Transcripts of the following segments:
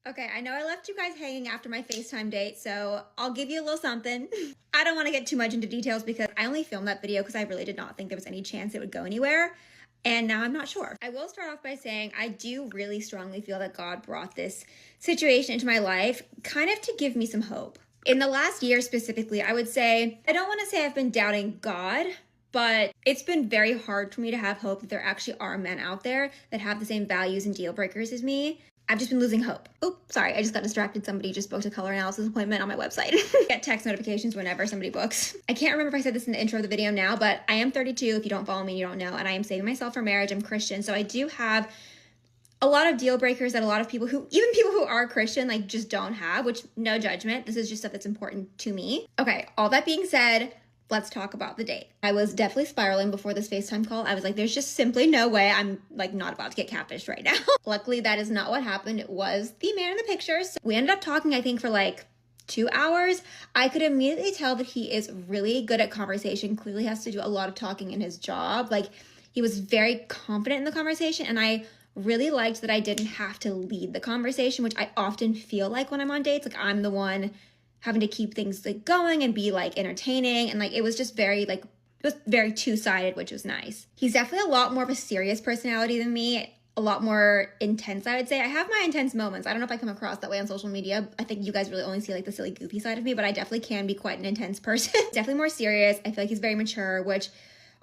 Okay, I know I left you guys hanging after my FaceTime date, so I'll give you a little something. I don't want to get too much into details because I only filmed that video because I really did not think there was any chance it would go anywhere. And now I'm not sure. I will start off by saying I do really strongly feel that God brought this situation into my life kind of to give me some hope. In the last year specifically, I would say, I don't want to say I've been doubting God, but it's been very hard for me to have hope that there actually are men out there that have the same values and deal breakers as me. I've just been losing hope. Oops, sorry, I just got distracted. Somebody just booked a color analysis appointment on my website. Get text notifications whenever somebody books. I can't remember if I said this in the intro of the video now, but I am 32. If you don't follow me, you don't know. And I am saving myself for marriage. I'm Christian. So I do have a lot of deal breakers that a lot of people even people who are Christian, like just don't have, which no judgment. This is just stuff that's important to me. Okay, all that being said, let's talk about the date. I was definitely spiraling before this FaceTime call. I was like, there's just simply no way I'm like not about to get catfished right now. Luckily, that is not what happened. It was the man in the pictures. We ended up talking, I think, for like 2 hours. I could immediately tell that he is really good at conversation, clearly has to do a lot of talking in his job. Like, he was very confident in the conversation, and I really liked that I didn't have to lead the conversation, which I often feel like when I'm on dates. Like, I'm the one having to keep things like going and be like entertaining, and like it was just very like, it was very two-sided, which was nice. He's definitely a lot more of a serious personality than me, a lot more intense, I would say. I have my intense moments. I don't know if I come across that way on social media. I think you guys really only see like the silly goofy side of me, but I definitely can be quite an intense person. Definitely more serious. I feel like he's very mature, which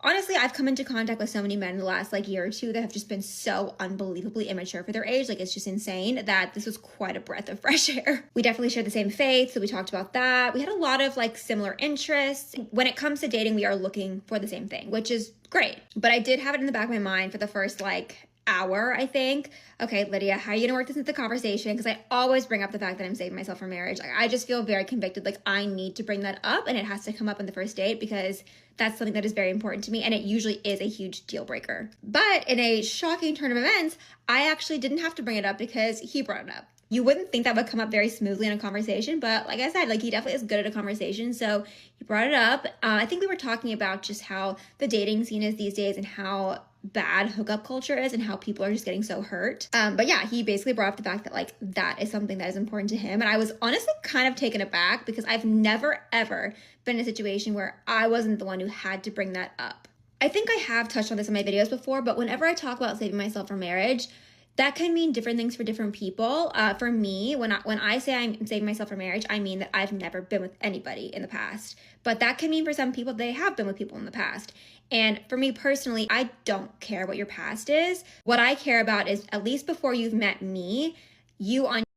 honestly, I've come into contact with so many men in the last like year or two that have just been so unbelievably immature for their age. Like, it's just insane that this was quite a breath of fresh air. We definitely shared the same faith, so we talked about that. We had a lot of like similar interests. When it comes to dating, we are looking for the same thing, which is great. But I did have it in the back of my mind for the first like hour, I think. Okay, Lydia, how are you gonna work this into the conversation? Because I always bring up the fact that I'm saving myself for marriage. Like, I just feel very convicted. Like, I need to bring that up, and it has to come up on the first date because that's something that is very important to me, and it usually is a huge deal breaker. But in a shocking turn of events, I actually didn't have to bring it up because he brought it up. You wouldn't think that would come up very smoothly in a conversation, but like I said, like, he definitely is good at a conversation, so he brought it up. I think we were talking about just how the dating scene is these days and how bad hookup culture is and how people are just getting so hurt. But yeah, he basically brought up the fact that like that is something that is important to him. And I was honestly kind of taken aback because I've never ever been in a situation where I wasn't the one who had to bring that up. I think I have touched on this in my videos before, but whenever I talk about saving myself for marriage, that can mean different things for different people. For me, when I say I'm saving myself for marriage, I mean that I've never been with anybody in the past. But that can mean for some people they have been with people in the past. And for me personally, I don't care what your past is. What I care about is, at least before you've met me, you on